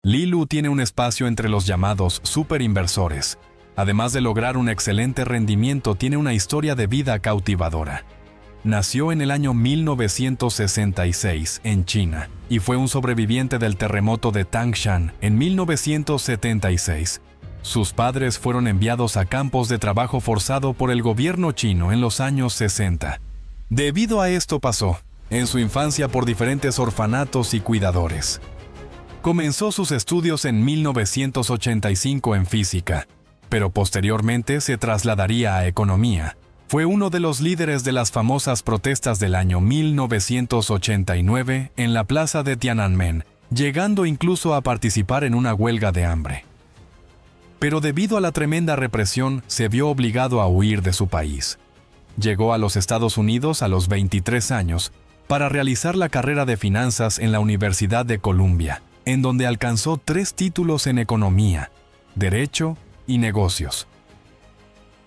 Li Lu tiene un espacio entre los llamados superinversores. Además de lograr un excelente rendimiento, tiene una historia de vida cautivadora. Nació en el año 1966 en China y fue un sobreviviente del terremoto de Tangshan en 1976. Sus padres fueron enviados a campos de trabajo forzado por el gobierno chino en los años 60. Debido a esto pasó, en su infancia, por diferentes orfanatos y cuidadores. Comenzó sus estudios en 1985 en física, pero posteriormente se trasladaría a economía. Fue uno de los líderes de las famosas protestas del año 1989 en la plaza de Tiananmen, llegando incluso a participar en una huelga de hambre. Pero debido a la tremenda represión, se vio obligado a huir de su país. Llegó a los Estados Unidos a los 23 años para realizar la carrera de finanzas en la Universidad de Columbia, en donde alcanzó 3 títulos en economía, derecho y negocios.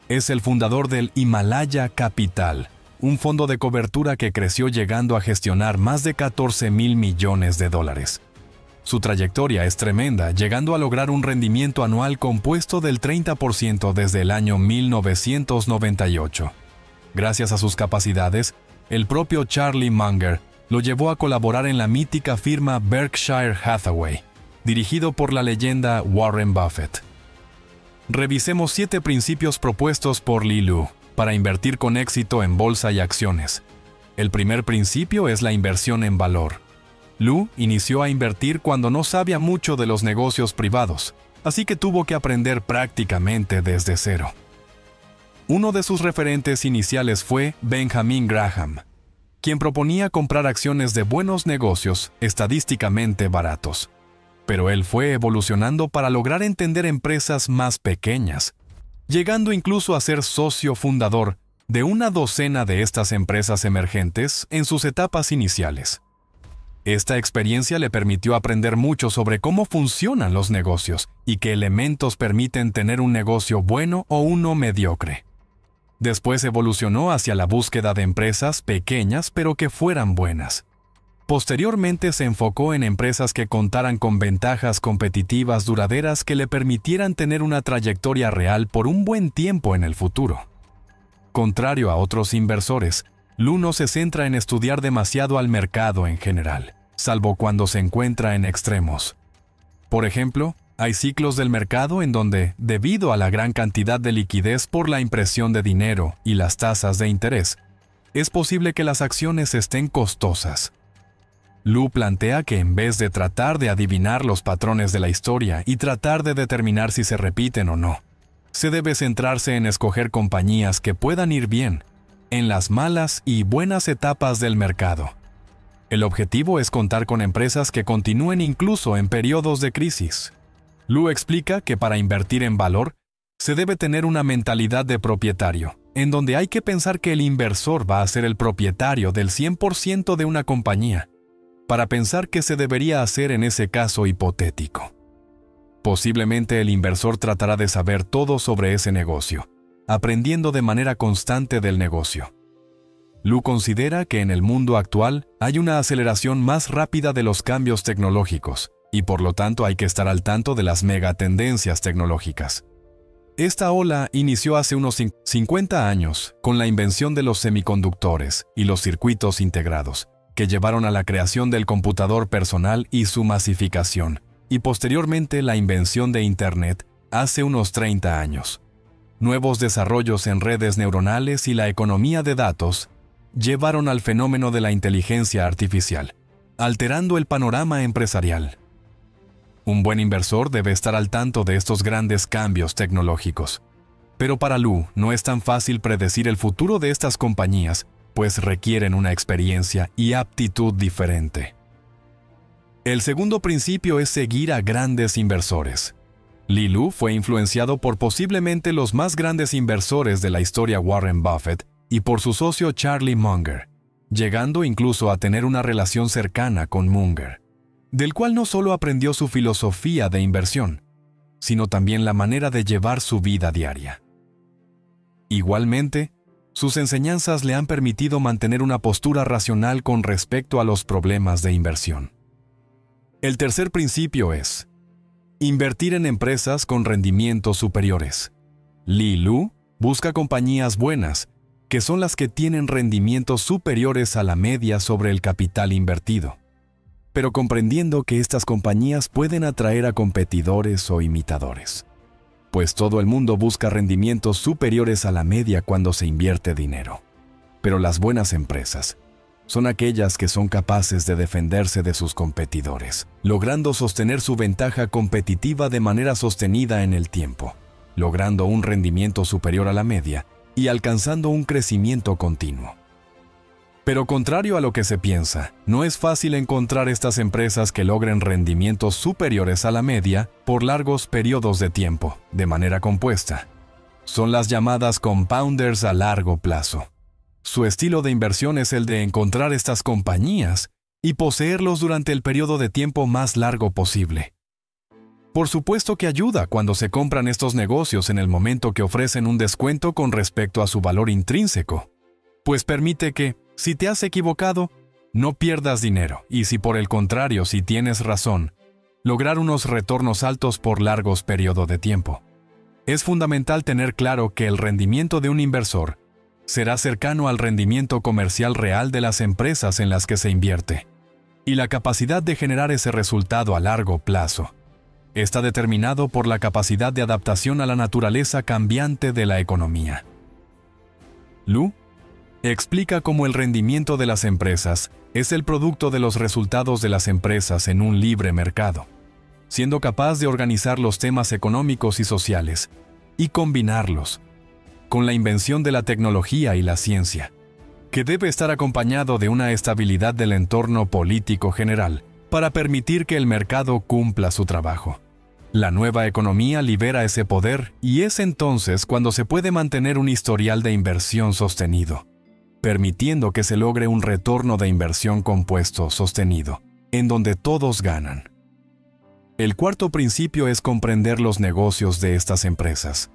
Es el fundador del Himalaya Capital, un fondo de cobertura que creció llegando a gestionar más de $14,000 millones. Su trayectoria es tremenda, llegando a lograr un rendimiento anual compuesto del 30% desde el año 1998. Gracias a sus capacidades, el propio Charlie Munger lo llevó a colaborar en la mítica firma Berkshire Hathaway, dirigido por la leyenda Warren Buffett. Revisemos 7 principios propuestos por Li Lu para invertir con éxito en bolsa y acciones. El primer principio es la inversión en valor. Lu inició a invertir cuando no sabía mucho de los negocios privados, así que tuvo que aprender prácticamente desde cero. Uno de sus referentes iniciales fue Benjamin Graham, quien proponía comprar acciones de buenos negocios estadísticamente baratos. Pero él fue evolucionando para lograr entender empresas más pequeñas, llegando incluso a ser socio fundador de una docena de estas empresas emergentes en sus etapas iniciales. Esta experiencia le permitió aprender mucho sobre cómo funcionan los negocios y qué elementos permiten tener un negocio bueno o uno mediocre. Después evolucionó hacia la búsqueda de empresas pequeñas pero que fueran buenas. Posteriormente se enfocó en empresas que contaran con ventajas competitivas duraderas que le permitieran tener una trayectoria real por un buen tiempo en el futuro. Contrario a otros inversores, Lu no se centra en estudiar demasiado al mercado en general, salvo cuando se encuentra en extremos. Por ejemplo, hay ciclos del mercado en donde, debido a la gran cantidad de liquidez por la impresión de dinero y las tasas de interés, es posible que las acciones estén costosas. Lu plantea que en vez de tratar de adivinar los patrones de la historia y tratar de determinar si se repiten o no, se debe centrarse en escoger compañías que puedan ir bien en las malas y buenas etapas del mercado. El objetivo es contar con empresas que continúen incluso en periodos de crisis. Lu explica que para invertir en valor, se debe tener una mentalidad de propietario, en donde hay que pensar que el inversor va a ser el propietario del 100% de una compañía, para pensar qué se debería hacer en ese caso hipotético. Posiblemente el inversor tratará de saber todo sobre ese negocio, aprendiendo de manera constante del negocio. Lu considera que en el mundo actual hay una aceleración más rápida de los cambios tecnológicos, y por lo tanto hay que estar al tanto de las megatendencias tecnológicas. Esta ola inició hace unos 50 años con la invención de los semiconductores y los circuitos integrados, que llevaron a la creación del computador personal y su masificación, y posteriormente la invención de Internet hace unos 30 años. Nuevos desarrollos en redes neuronales y la economía de datos llevaron al fenómeno de la inteligencia artificial, alterando el panorama empresarial. Un buen inversor debe estar al tanto de estos grandes cambios tecnológicos. Pero para Lu no es tan fácil predecir el futuro de estas compañías, pues requieren una experiencia y aptitud diferente. El segundo principio es seguir a grandes inversores. Li Lu fue influenciado por posiblemente los más grandes inversores de la historia, Warren Buffett, y por su socio Charlie Munger, llegando incluso a tener una relación cercana con Munger, del cual no solo aprendió su filosofía de inversión, sino también la manera de llevar su vida diaria. Igualmente, sus enseñanzas le han permitido mantener una postura racional con respecto a los problemas de inversión. El tercer principio es: Invertir en empresas con rendimientos superiores. Li Lu busca compañías buenas, que son las que tienen rendimientos superiores a la media sobre el capital invertido, pero comprendiendo que estas compañías pueden atraer a competidores o imitadores, pues todo el mundo busca rendimientos superiores a la media cuando se invierte dinero. Pero las buenas empresas son aquellas que son capaces de defenderse de sus competidores, logrando sostener su ventaja competitiva de manera sostenida en el tiempo, logrando un rendimiento superior a la media y alcanzando un crecimiento continuo. Pero contrario a lo que se piensa, no es fácil encontrar estas empresas que logren rendimientos superiores a la media por largos periodos de tiempo, de manera compuesta. Son las llamadas compounders a largo plazo. Su estilo de inversión es el de encontrar estas compañías y poseerlos durante el periodo de tiempo más largo posible. Por supuesto que ayuda cuando se compran estos negocios en el momento que ofrecen un descuento con respecto a su valor intrínseco, pues permite que, si te has equivocado, no pierdas dinero y si por el contrario, si tienes razón, lograr unos retornos altos por largos periodos de tiempo. Es fundamental tener claro que el rendimiento de un inversor será cercano al rendimiento comercial real de las empresas en las que se invierte, y la capacidad de generar ese resultado a largo plazo está determinado por la capacidad de adaptación a la naturaleza cambiante de la economía. Lu explica cómo el rendimiento de las empresas es el producto de los resultados de las empresas en un libre mercado, siendo capaz de organizar los temas económicos y sociales y combinarlos con la invención de la tecnología y la ciencia, que debe estar acompañado de una estabilidad del entorno político general para permitir que el mercado cumpla su trabajo. La nueva economía libera ese poder y es entonces cuando se puede mantener un historial de inversión sostenido, permitiendo que se logre un retorno de inversión compuesto sostenido, en donde todos ganan. El cuarto principio es comprender los negocios de estas empresas.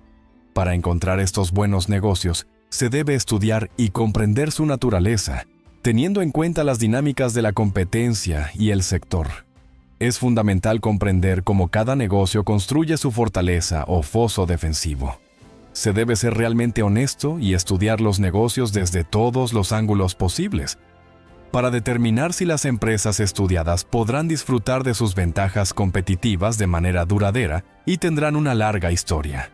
Para encontrar estos buenos negocios, se debe estudiar y comprender su naturaleza, teniendo en cuenta las dinámicas de la competencia y el sector. Es fundamental comprender cómo cada negocio construye su fortaleza o foso defensivo. Se debe ser realmente honesto y estudiar los negocios desde todos los ángulos posibles, para determinar si las empresas estudiadas podrán disfrutar de sus ventajas competitivas de manera duradera y tendrán una larga historia.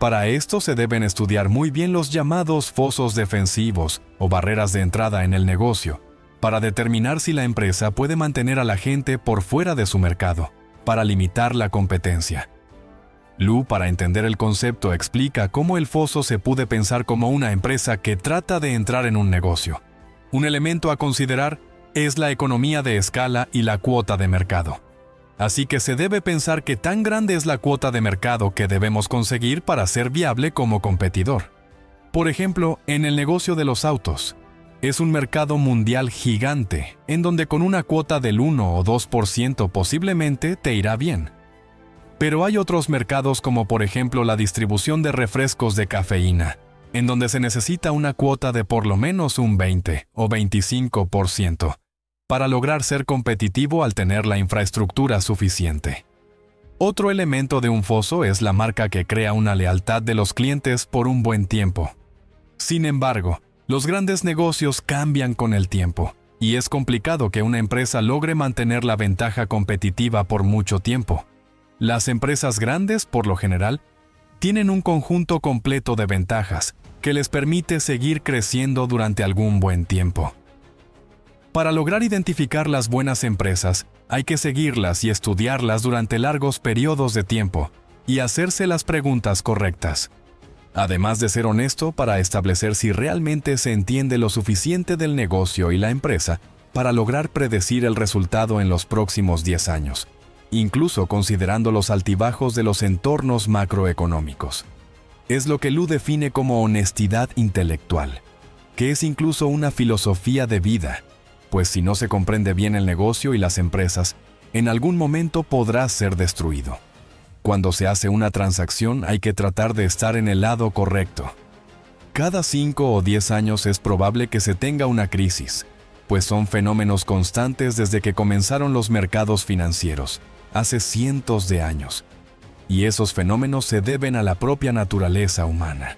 Para esto se deben estudiar muy bien los llamados fosos defensivos o barreras de entrada en el negocio, para determinar si la empresa puede mantener a la gente por fuera de su mercado, para limitar la competencia. Lu, para entender el concepto, explica cómo el foso se puede pensar como una empresa que trata de entrar en un negocio. Un elemento a considerar es la economía de escala y la cuota de mercado. Así que se debe pensar que tan grande es la cuota de mercado que debemos conseguir para ser viable como competidor. Por ejemplo, en el negocio de los autos, es un mercado mundial gigante, en donde con una cuota del 1 o 2% posiblemente te irá bien. Pero hay otros mercados como por ejemplo la distribución de refrescos de cafeína, en donde se necesita una cuota de por lo menos un 20 o 25%, para lograr ser competitivo al tener la infraestructura suficiente. Otro elemento de un foso es la marca que crea una lealtad de los clientes por un buen tiempo. Sin embargo, los grandes negocios cambian con el tiempo, y es complicado que una empresa logre mantener la ventaja competitiva por mucho tiempo. Las empresas grandes, por lo general, tienen un conjunto completo de ventajas que les permite seguir creciendo durante algún buen tiempo. Para lograr identificar las buenas empresas, hay que seguirlas y estudiarlas durante largos periodos de tiempo y hacerse las preguntas correctas. Además de ser honesto para establecer si realmente se entiende lo suficiente del negocio y la empresa para lograr predecir el resultado en los próximos 10 años, incluso considerando los altibajos de los entornos macroeconómicos. Es lo que Lu define como honestidad intelectual, que es incluso una filosofía de vida, pues si no se comprende bien el negocio y las empresas, en algún momento podrá ser destruido. Cuando se hace una transacción hay que tratar de estar en el lado correcto. Cada 5 o 10 años es probable que se tenga una crisis, pues son fenómenos constantes desde que comenzaron los mercados financieros, hace cientos de años, y esos fenómenos se deben a la propia naturaleza humana.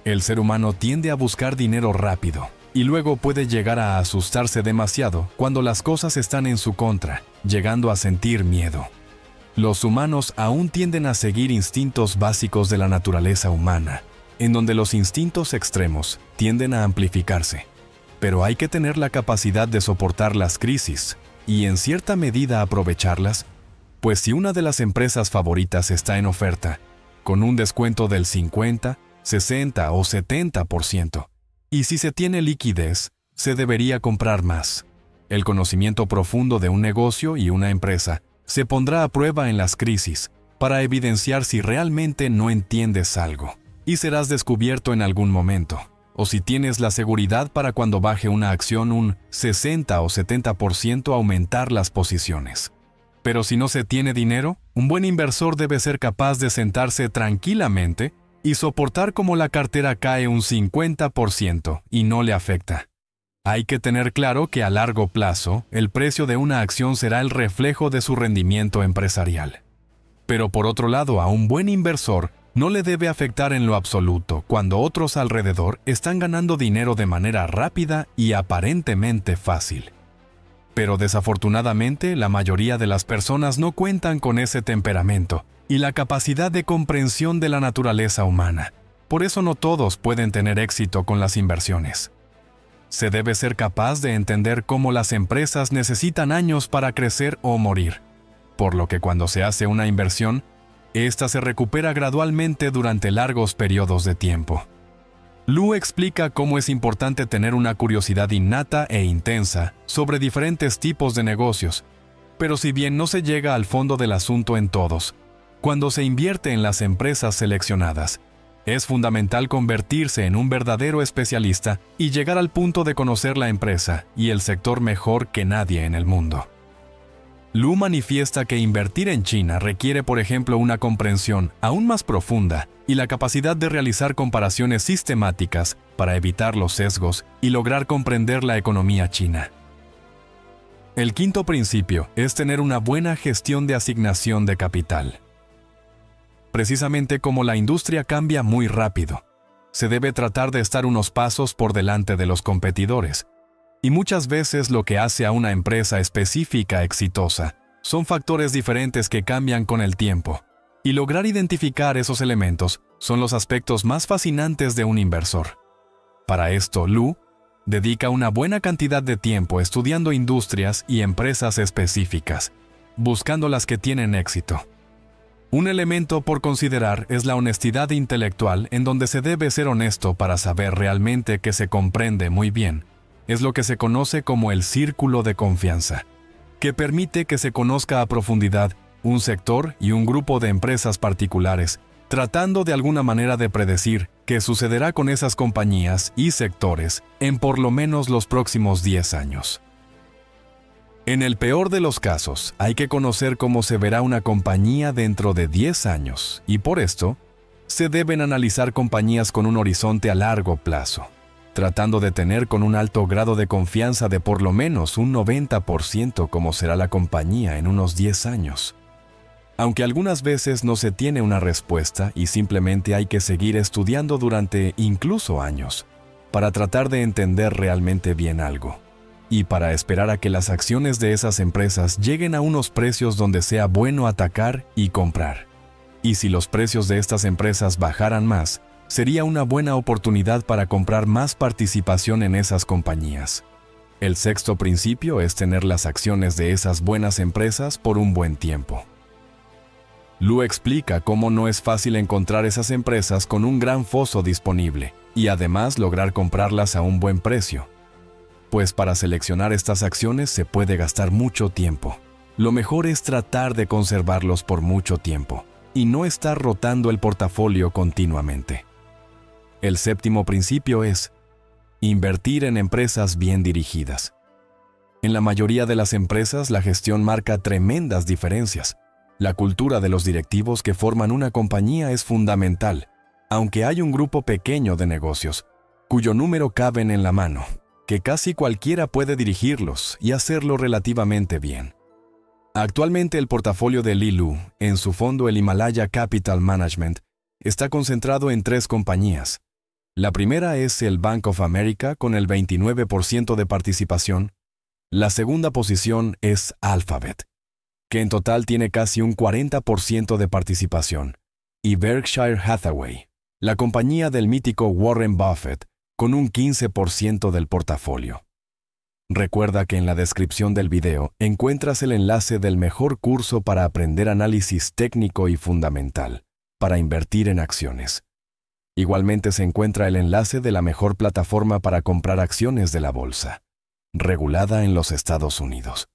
El ser humano tiende a buscar dinero rápido, y luego puede llegar a asustarse demasiado cuando las cosas están en su contra, llegando a sentir miedo. Los humanos aún tienden a seguir instintos básicos de la naturaleza humana, en donde los instintos extremos tienden a amplificarse. Pero hay que tener la capacidad de soportar las crisis y en cierta medida aprovecharlas, pues si una de las empresas favoritas está en oferta, con un descuento del 50, 60 o 70%, y si se tiene liquidez, se debería comprar más. El conocimiento profundo de un negocio y una empresa se pondrá a prueba en las crisis para evidenciar si realmente no entiendes algo, y serás descubierto en algún momento, o si tienes la seguridad para cuando baje una acción un 60 o 70% aumentar las posiciones. Pero si no se tiene dinero, un buen inversor debe ser capaz de sentarse tranquilamente y soportar cómo la cartera cae un 50% y no le afecta. Hay que tener claro que a largo plazo, el precio de una acción será el reflejo de su rendimiento empresarial. Pero por otro lado, a un buen inversor no le debe afectar en lo absoluto cuando otros alrededor están ganando dinero de manera rápida y aparentemente fácil. Pero desafortunadamente, la mayoría de las personas no cuentan con ese temperamento y la capacidad de comprensión de la naturaleza humana. Por eso no todos pueden tener éxito con las inversiones. Se debe ser capaz de entender cómo las empresas necesitan años para crecer o morir, por lo que cuando se hace una inversión, esta se recupera gradualmente durante largos periodos de tiempo. Lu explica cómo es importante tener una curiosidad innata e intensa sobre diferentes tipos de negocios, pero si bien no se llega al fondo del asunto en todos, cuando se invierte en las empresas seleccionadas, es fundamental convertirse en un verdadero especialista y llegar al punto de conocer la empresa y el sector mejor que nadie en el mundo. Lu manifiesta que invertir en China requiere, por ejemplo, una comprensión aún más profunda y la capacidad de realizar comparaciones sistemáticas para evitar los sesgos y lograr comprender la economía china. El quinto principio es tener una buena gestión de asignación de capital. Precisamente como la industria cambia muy rápido, se debe tratar de estar unos pasos por delante de los competidores. Y muchas veces lo que hace a una empresa específica exitosa son factores diferentes que cambian con el tiempo. Y lograr identificar esos elementos son los aspectos más fascinantes de un inversor. Para esto, Lu dedica una buena cantidad de tiempo estudiando industrias y empresas específicas, buscando las que tienen éxito. Un elemento por considerar es la honestidad intelectual, en donde se debe ser honesto para saber realmente que se comprende muy bien. Es lo que se conoce como el círculo de confianza, que permite que se conozca a profundidad un sector y un grupo de empresas particulares, tratando de alguna manera de predecir qué sucederá con esas compañías y sectores en por lo menos los próximos 10 años. En el peor de los casos, hay que conocer cómo se verá una compañía dentro de 10 años, y por esto, se deben analizar compañías con un horizonte a largo plazo, tratando de tener con un alto grado de confianza de por lo menos un 90% cómo será la compañía en unos 10 años. Aunque algunas veces no se tiene una respuesta y simplemente hay que seguir estudiando durante incluso años, para tratar de entender realmente bien algo. Y para esperar a que las acciones de esas empresas lleguen a unos precios donde sea bueno atacar y comprar. Y si los precios de estas empresas bajaran más, sería una buena oportunidad para comprar más participación en esas compañías. El sexto principio es tener las acciones de esas buenas empresas por un buen tiempo. Lu explica cómo no es fácil encontrar esas empresas con un gran foso disponible y además lograr comprarlas a un buen precio. Pues para seleccionar estas acciones se puede gastar mucho tiempo. Lo mejor es tratar de conservarlos por mucho tiempo y no estar rotando el portafolio continuamente. El séptimo principio es invertir en empresas bien dirigidas. En la mayoría de las empresas la gestión marca tremendas diferencias. La cultura de los directivos que forman una compañía es fundamental, aunque hay un grupo pequeño de negocios, cuyo número caben en la mano, que casi cualquiera puede dirigirlos y hacerlo relativamente bien. Actualmente el portafolio de Li Lu, en su fondo el Himalaya Capital Management, está concentrado en 3 compañías. La primera es el Bank of America con el 29% de participación. La segunda posición es Alphabet, que en total tiene casi un 40% de participación, y Berkshire Hathaway, la compañía del mítico Warren Buffett, con un 15% del portafolio. Recuerda que en la descripción del video encuentras el enlace del mejor curso para aprender análisis técnico y fundamental para invertir en acciones. Igualmente se encuentra el enlace de la mejor plataforma para comprar acciones de la bolsa, regulada en los Estados Unidos.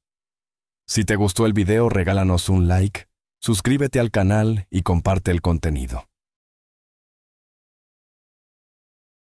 Si te gustó el video, regálanos un like, suscríbete al canal y comparte el contenido.